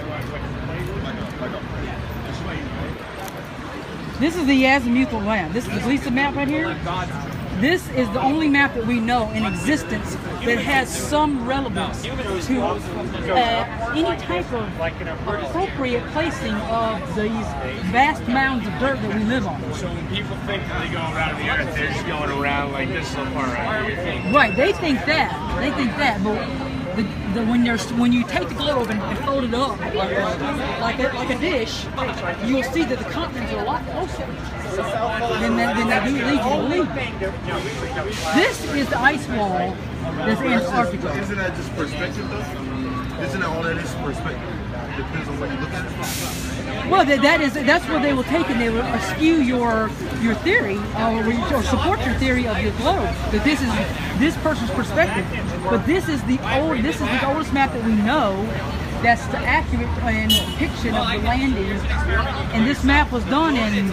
This is the azimuthal line. This is the Lisa map right here. This is the only map that we know in existence that has some relevance to any type of appropriate placing of these vast mounds of dirt that we live on. So when people think that they go around the Earth, they're just going around like this so far right here. Right, they think that. They think that, but when you take the globe and fold it up like a dish, you'll see that the continents are a lot closer than they do lead you to believe. This is the ice wall that's Antarctica. Isn't that just perspective though? Isn't that all that is perspective? Depends on what you look at. Well, that's where they will take and they will askew your theory or support your theory of your globe. That this is this person's perspective, but this is the oldest map that we know that's the accurate depiction of the landings. And this map was done in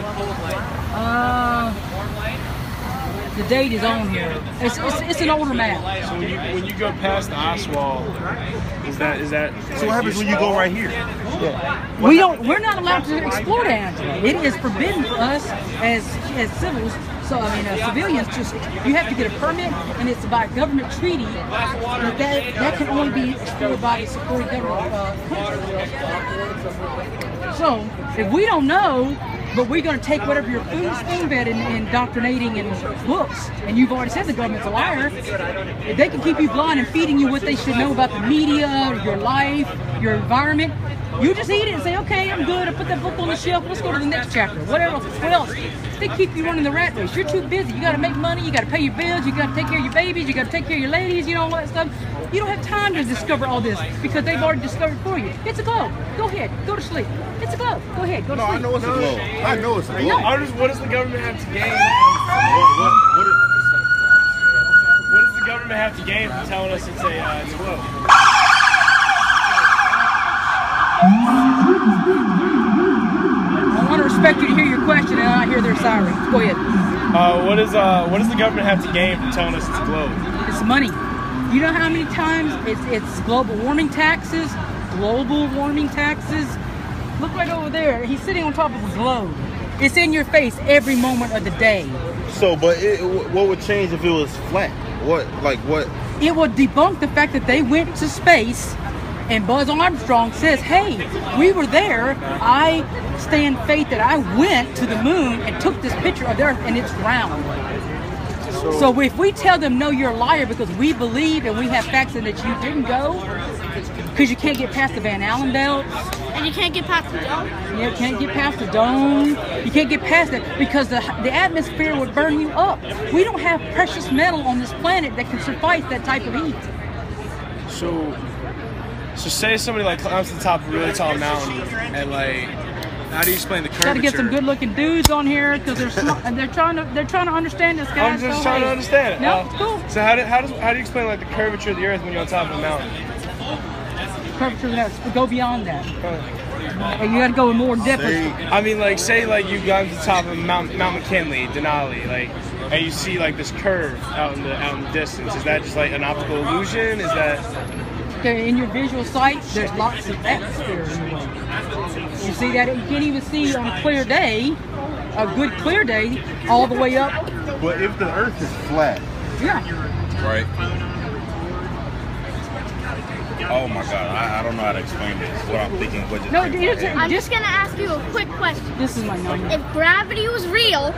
the date is on here. It's an older map. So when you go past the ice wall, is that? So what happens when you go right here? Yeah. We're not allowed to explore that. It is forbidden for us as civils. So civilians you have to get a permit, and it's by government treaty that can only be explored by the supporting government. So if we don't know. But we're going to take whatever your spoon-fed in indoctrinating in books, and you've already said the government's a liar. If they can keep you blind and feeding you what they should know about the media, your life, your environment, you just eat it and say, okay, I'm good. I put that book on the shelf. Let's go to the next chapter. What else? They keep you running the rat race. You're too busy. You got to make money. You got to pay your bills. You got to take care of your babies. You got to take care of your ladies. You know, all that stuff. You don't have time to discover all this because they've already discovered for you. It's a globe. Go ahead. Go to sleep. It's a globe. Go ahead. Go to sleep. I know it's a globe. I know it's a globe. What does the government have to gain? What does the government have to gain from telling us it's a globe? I want to respect you to hear your question and not hear their sirens. Go ahead. What does the government have to gain from telling us it's a globe? It's money. You know how many times it's global warming taxes? Global warming taxes. Look right over there. He's sitting on top of a globe. It's in your face every moment of the day. So, but what would change if it was flat? What? It would debunk the fact that they went to space. And Buzz Armstrong says, hey, we were there. I stand faith that I went to the moon and took this picture of the Earth and it's round. So if we tell them, no, you're a liar because we believe and we have facts and that you didn't go, because you can't get past the Van Allen belt. And you can't get past the dome? You can't get past the dome. You can't get past it because the atmosphere would burn you up. We don't have precious metal on this planet that can suffice that type of heat. So So say somebody like climbs to the top of a really tall mountain, and like, how do you explain the curvature? Got to get some good-looking dudes on here because they're smart, and they're trying to understand this guy. I'm just trying to understand it. No, cool. So how do you explain like the curvature of the Earth when you're on top of a mountain? Curvature of that, go beyond that. And you got to go in more depth. I mean, like, say like you got to the top of Mount McKinley, Denali, like, and you see like this curve out in the distance. Is that just like an optical illusion? Is that Okay, in your visual sight, there's lots of atmosphere in the way. You see that? You can't even see on a clear day, a good clear day, all the way up. But if the Earth is flat, Yeah. right? Oh my God, I don't know how to explain this. What I'm thinking, what just No, I'm just gonna ask you a quick question. This is my number. If gravity was real,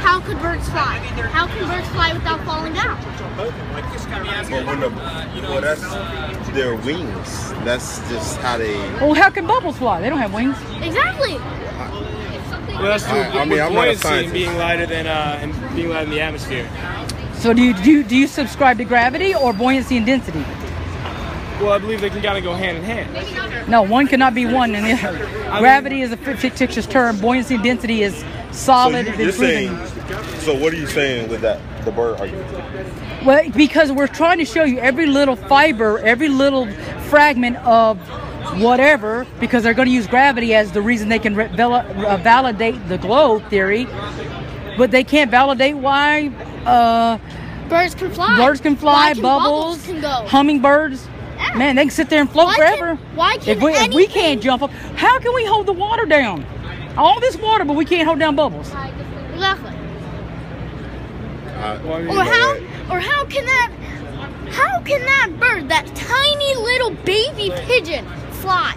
how could birds fly? How can birds fly without falling down? But when well, that's their wings. That's just how they. Well, how can bubbles fly? They don't have wings. Exactly. well, that's I mean, I'm not a scientist. being lighter than in the atmosphere. So do you subscribe to gravity or buoyancy and density? Well, I believe they can kind of go hand in hand. No, one cannot be one and the other. Gravity is a fictitious term. Buoyancy and density is solid. So you're saying. So what are you saying with that? The bird argument? Well, because we're trying to show you every little fiber, every little fragment of whatever, because they're going to use gravity as the reason they can validate the globe theory, but they can't validate why Birds can fly. birds can fly, Why can bubbles can go? hummingbirds. Yeah. Man, they can sit there and float forever. Why can if we can't jump up, how can we hold the water down? All this water, but we can't hold down bubbles. Exactly. How can that bird, that tiny little baby pigeon, fly?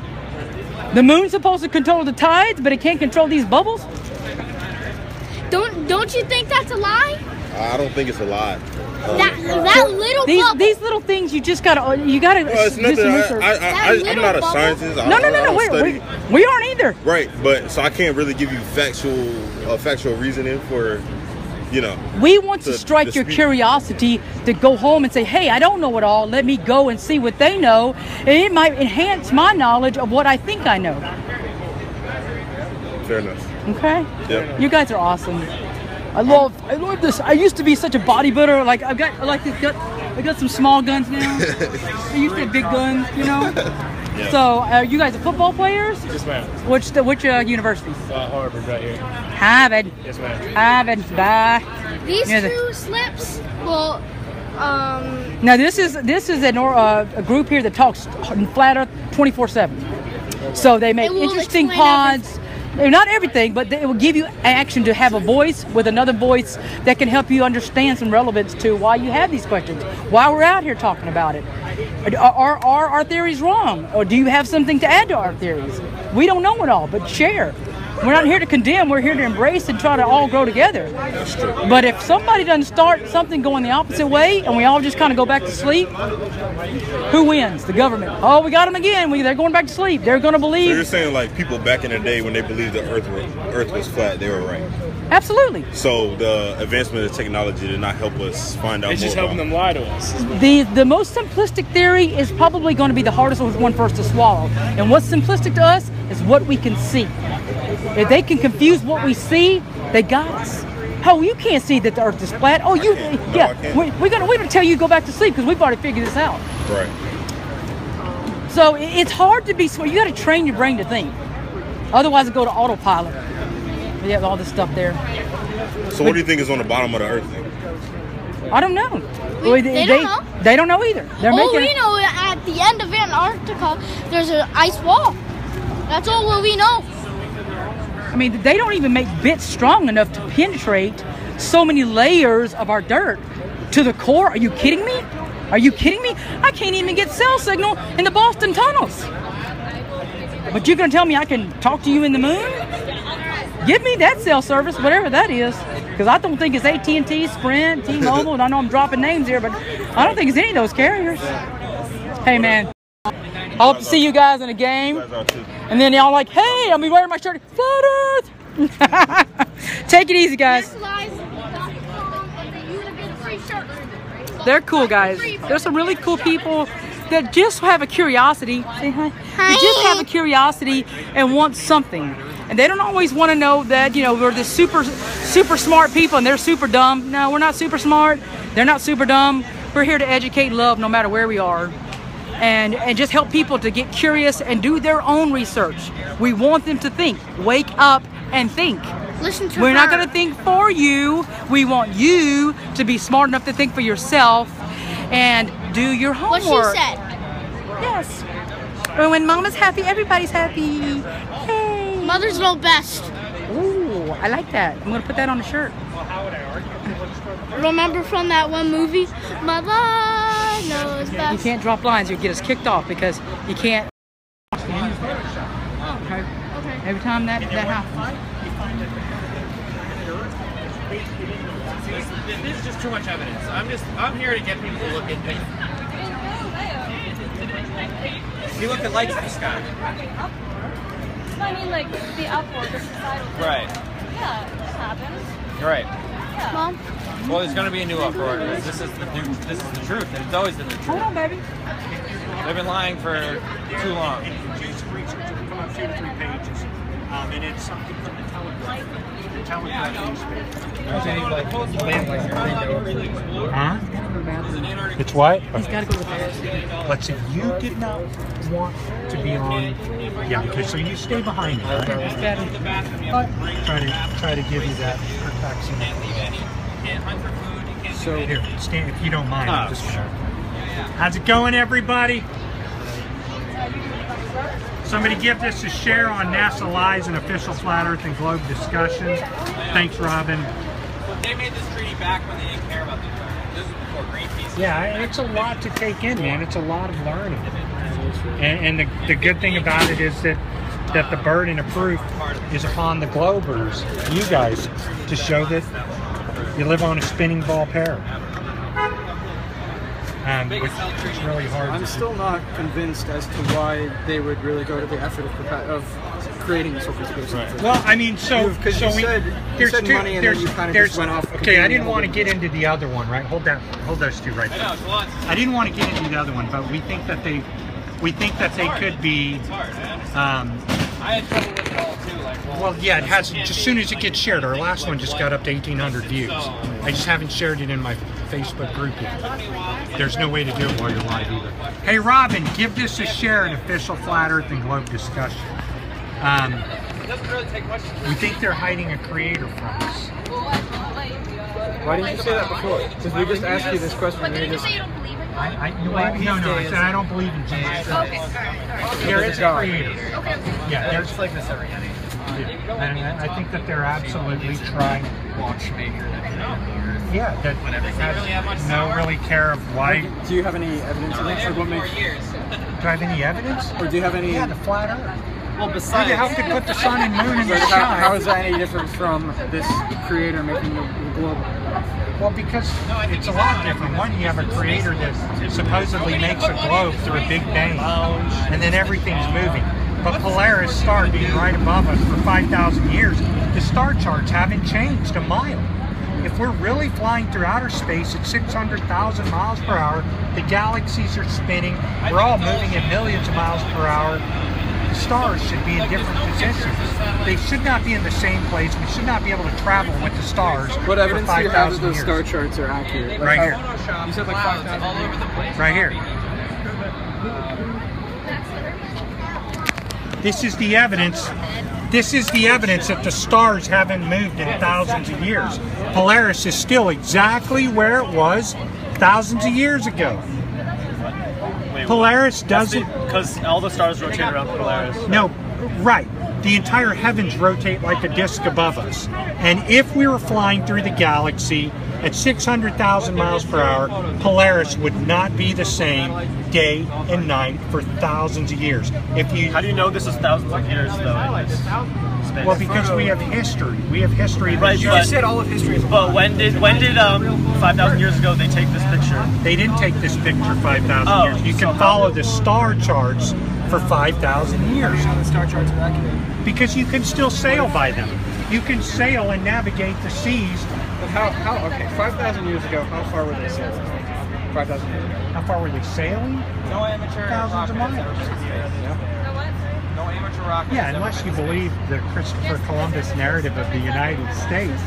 The moon's supposed to control the tides, but it can't control these bubbles? Don't you think that's a lie? I don't think it's a lie. That little bubble. These little things you gotta Well, it's do nothing. some research. I'm not a scientist. No, we aren't either. Right, but so I can't really give you factual reasoning for, you know. We want to strike your curiosity to go home and say, hey, I don't know it all. Let me go and see what they know. And it might enhance my knowledge of what I think I know. Fair enough. Okay? Yep. You guys are awesome. I love this. I used to be such a bodybuilder. Like I got some small guns now. I used to have big guns, you know. Yeah. So, are you guys football players? Yes, ma'am. Which university? Harvard, right here. Harvard. Yes, ma'am. Harvard. Bye. These two slips will. Now this is a group here that talks flat Earth 24/7. So they make interesting pods. Not everything, but it will give you action to have a voice with another voice that can help you understand some relevance to why you have these questions, why we're out here talking about it. Are our theories wrong? Or do you have something to add to our theories? We don't know it all, but share. We're not here to condemn, we're here to embrace and try to all grow together. But if somebody doesn't start something going the opposite way and we all just kind of go back to sleep, who wins? The government. Oh, we got them again. They're going back to sleep. They're going to believe. So you're saying like people back in the day when they believed the Earth was flat, they were right. Absolutely. So the advancement of technology did not help us find out more. It's just helping them lie to us. The most simplistic theory is probably going to be the hardest one for us to swallow. And what's simplistic to us is what we can see. If they can confuse what we see, they got us. Oh, you can't see that the Earth is flat. Oh, we're gonna tell you to go back to sleep because we've already figured this out. Right. So it's hard to be smart. You got to train your brain to think. Otherwise, it go to autopilot. You have all this stuff there. So what do you think is on the bottom of the Earth then? I don't know. They don't know. They don't know either. We know at the end of Antarctica, there's an ice wall. That's all we know. I mean, they don't even make bits strong enough to penetrate so many layers of our dirt to the core. Are you kidding me? Are you kidding me? I can't even get cell signal in the Boston tunnels. But you're going to tell me I can talk to you in the moon? Give me that cell service, whatever that is. Because I don't think it's AT&T, Sprint, T-Mobile. And I know I'm dropping names here, but I don't think it's any of those carriers. Hey, man. I hope to see you guys in a game. And then y'all like, hey, I'll be wearing my shirt. Flat Earth. Take it easy, guys. They're cool guys. There's some really cool people that just have a curiosity. Say hi. Hi. They just have a curiosity and want something. And they don't always want to know that, you know, we're the super smart people and they're super dumb. No, we're not super smart. They're not super dumb. We're here to educate and love no matter where we are. And just help people to get curious and do their own research. We want them to think. Wake up and think. Listen to We're her. not going to think for you. We want you to be smart enough to think for yourself and do your homework. What she said. Yes. And when Mama's happy, everybody's happy. Hey. Mothers know best. Ooh, I like that. I'm going to put that on the shirt. Remember from that one movie? Mother knows best. You can't drop lines. You'll get us kicked off because you can't. Okay. Every time that happens. This is just too much evidence. I'm here to get people to look into it. You look at lights in the sky. I mean, like the upward, the societal. Right. Yeah, that happens. You're right. Yeah. Mom? Well, there's going to be a new uproar. This is the truth, and it's always been the truth. Hold on, baby. They've been lying for too long. Jason research will come up 2 to 3 pages, and it's something from the Telegraph. The Telegraph newspaper. Huh? It's what? He's got to go to the Paris. Let's see. You did not want to be on. Yeah. Okay. So you stay behind me. Right? Try to give you that protection. So here, stand if you don't mind. Just how's it going, everybody? Somebody give this a share on NASA Lies and Official Flat Earth and Globe discussions. Thanks, Robin. They made this treaty back when they didn't care about the environment. This is before Greenpeace. Yeah, it's a lot to take in, man. It's a lot of learning. And the good thing about it is that the burden of proof is upon the Globers, you guys, to show that you live on a spinning ball pair. Which is really hard. I'm still not convinced as to why they would really go to the effort of creating a social conspiracy. Right. Well, I mean, because you said money and then you kind of just went off. Okay, I didn't want to get into the other one, right? Hold those two right there. I didn't want to get into the other one, but we think that they could be. I had trouble with it all too. Well, yeah, it has. As soon as it gets shared, our last one just got up to 1,800 views. I just haven't shared it in my Facebook group yet. There's no way to do it while you're live either. Hey, Robin, give this a share at Official Flat Earth and Globe discussion. We think they're hiding a creator from us. Why didn't you say that before? Because we just asked you this question. But didn't you say you don't believe in God? No, I said I don't believe in Jesus Christ. There is a creator. Yeah, there's like this every day. And I think that they're absolutely trying to watch maker that has no really care of why. Do you have any evidence? What makes? Do I have any evidence? Or do you have any? Yeah, the flat Earth. Well, besides, how could put the sun and moon in the sky? How is that any different from this creator making the globe? Well, because it's a lot different. One, you have a creator that supposedly makes a globe through a big bang, and then everything's moving. But Polaris star being right above us for 5,000 years, the star charts haven't changed a mile. If we're really flying through outer space at 600,000 miles per hour, the galaxies are spinning, we're all moving at millions of miles per hour, the stars should be in different positions. They should not be in the same place. We should not be able to travel with the stars. What evidence do you have that those years. star charts are accurate? Right here. You said like 5,000 all over the place. Right here. This is the evidence. This is the evidence that the stars haven't moved in thousands of years. Polaris is still exactly where it was thousands of years ago. Wait, Polaris doesn't... Because all the stars rotate around Polaris. No, right. The entire heavens rotate like a disk above us. And if we were flying through the galaxy at 600,000 miles per hour, Polaris would not be the same day and night for thousands of years. How do you know this is thousands of years, though, in this space? Well, because we have history. We have history. Right, you just said all of history is But when did 5,000 years ago they take this picture? They didn't take this picture 5,000 years. You can follow the star charts for 5,000 years. how the star charts are accurate. Because you can still sail by them. You can sail and navigate the seas. But how okay, 5,000 years ago, how far were they sailing? 5,000 years ago. How far were they sailing? No amateur Thousands of miles. No what? No amateur rocket. Yeah, unless you believe the Christopher Columbus narrative of the United States.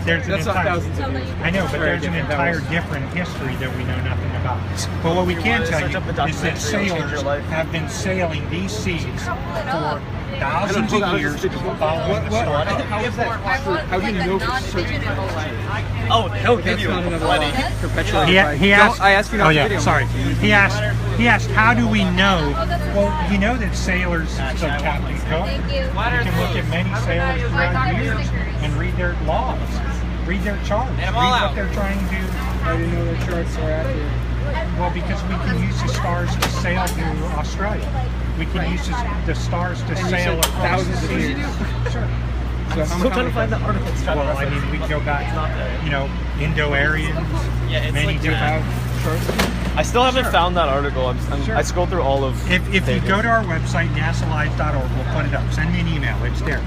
There's That's not thousands of years. I know, but there's an entire different history that we know nothing about. But what we can tell you is that sailors have been sailing these seas for thousands of years following the stars. How is that? How do you know for certain? Oh, he'll give you plenty. He asked. I asked you not oh to yeah, video. sorry. He asked. How do we know? Well, you know that sailors, so Captain Cook, you can look at many sailors throughout the years and read their logs, read their charts, read what they're trying to. I didn't know their charts were accurate. Well, because we can use the stars to sail to Australia. We can use the stars to sail across thousands of years. Sure. So I'm still trying to find the article. Well, I mean, we can go back, you know, Indo-Aryans, many different. I still haven't found that article. I scrolled through all of. If you go to our website, nasalive.org, we'll put it up. Send me an email. It's there.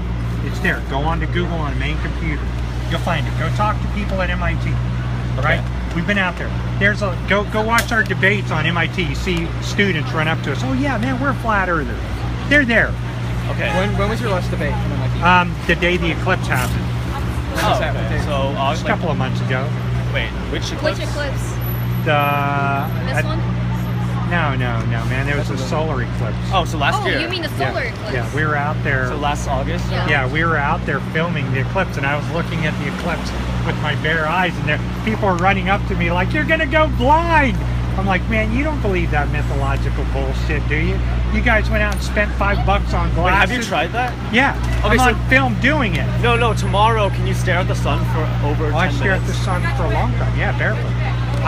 It's there. Go on to Google on the main computer. You'll find it. Go talk to people at MIT. Right? We've been out there. There's a go watch our debates on MIT. You see students run up to us. Oh yeah, man, we're flat earthers. They're there. Okay. When was your last debate from MIT? The day the eclipse happened. Oh, okay. So Just a couple of months ago. Wait, which eclipse? Which eclipse? This one? No, man. There was a solar eclipse. Oh, so last year. Oh, you mean the solar eclipse? Yeah, we were out there. So last August? Yeah, we were out there filming the eclipse, and I was looking at the eclipse with my bare eyes, and people were running up to me like, "You're gonna go blind!" I'm like, "Man, you don't believe that mythological bullshit, do you? You guys went out and spent $5 on glasses." Wait, have you tried that? Yeah. Okay, I'm on film doing it. No. Tomorrow, can you stare at the sun for over 10 minutes? I stare at the sun for a long time. Yeah, barefoot.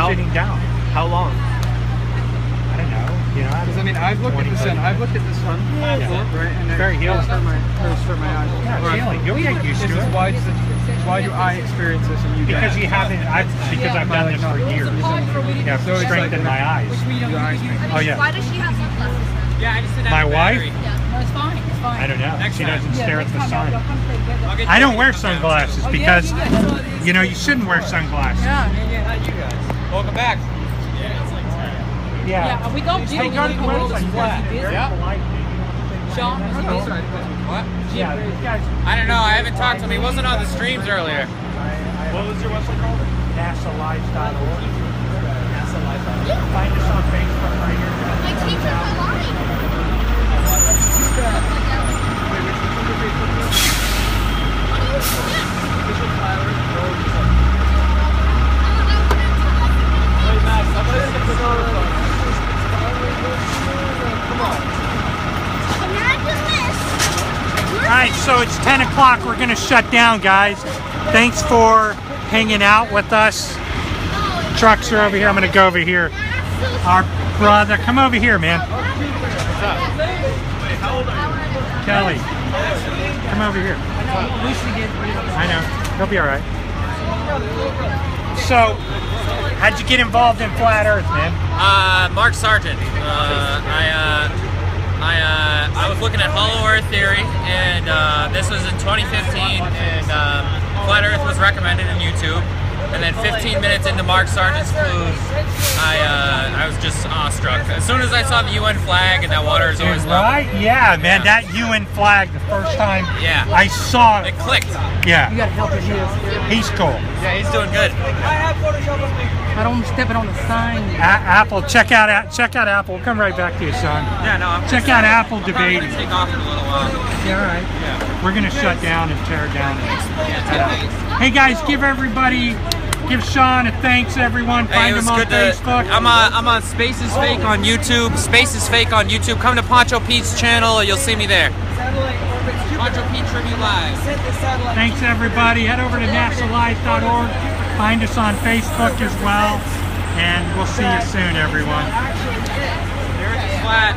Sitting down. How long? I don't know. You know, Because I mean, I've looked at the sun. I've looked at the sun, right? And It's very healing. hurt my eyes. Yeah, it's healing. You'll get used to This is it. why do I experience this and you don't? Because you haven't. Because I've done this for years. Yeah, So it's strengthened my eyes. Oh yeah. Why does she have sunglasses? Yeah, I just did that. My wife? No, it's fine. It's fine. I don't know. Next She time. doesn't stare at the sun. I'll get I don't you wear sometime. sunglasses because, you know, you shouldn't wear sunglasses. Not you guys. Welcome back. Yeah. we don't Hey, go to the website. Yeah. Sean, What? Yeah, these guys. I don't know. I haven't talked to him. He wasn't on the streams earlier. What was your website called? NASALive.org. Find us on Facebook right here. My teacher's online. Alright, so it's 10 o'clock. We're going to shut down, guys. Thanks for hanging out with us. Trucks are over here. I'm going to go over here. Our brother. Come over here, man. Kelly. Come over here. I know. He'll be alright. So, how'd you get involved in Flat Earth, man? Mark Sargent. I was looking at Hollow Earth theory, and this was in 2015, and Flat Earth was recommended on YouTube. And then 15 minutes into Mark Sargent's clues, I was just awestruck. As soon as I saw the UN flag and that water is always level. Right? Yeah, man, that UN flag the first time I saw it clicked. Yeah. You gotta help him. He's cool. Yeah, he's doing good. I don't step it on the sign. Apple, check out Apple. We'll come right back to you, son. Yeah, no, I'm check out Apple I'm debating. gonna take off in a little while. Yeah, all right. Yeah. We're gonna shut down and tear down. Hey guys, give Sean a thanks, everyone. Find him on Facebook. I'm on Space is Fake on YouTube. Space is Fake on YouTube. Come to Poncho Pete's channel, you'll see me there. Poncho Pete Tribute Live. Thanks, everybody. Head over to nasalive.org. Find us on Facebook as well. And we'll see you soon, everyone. There it's flat.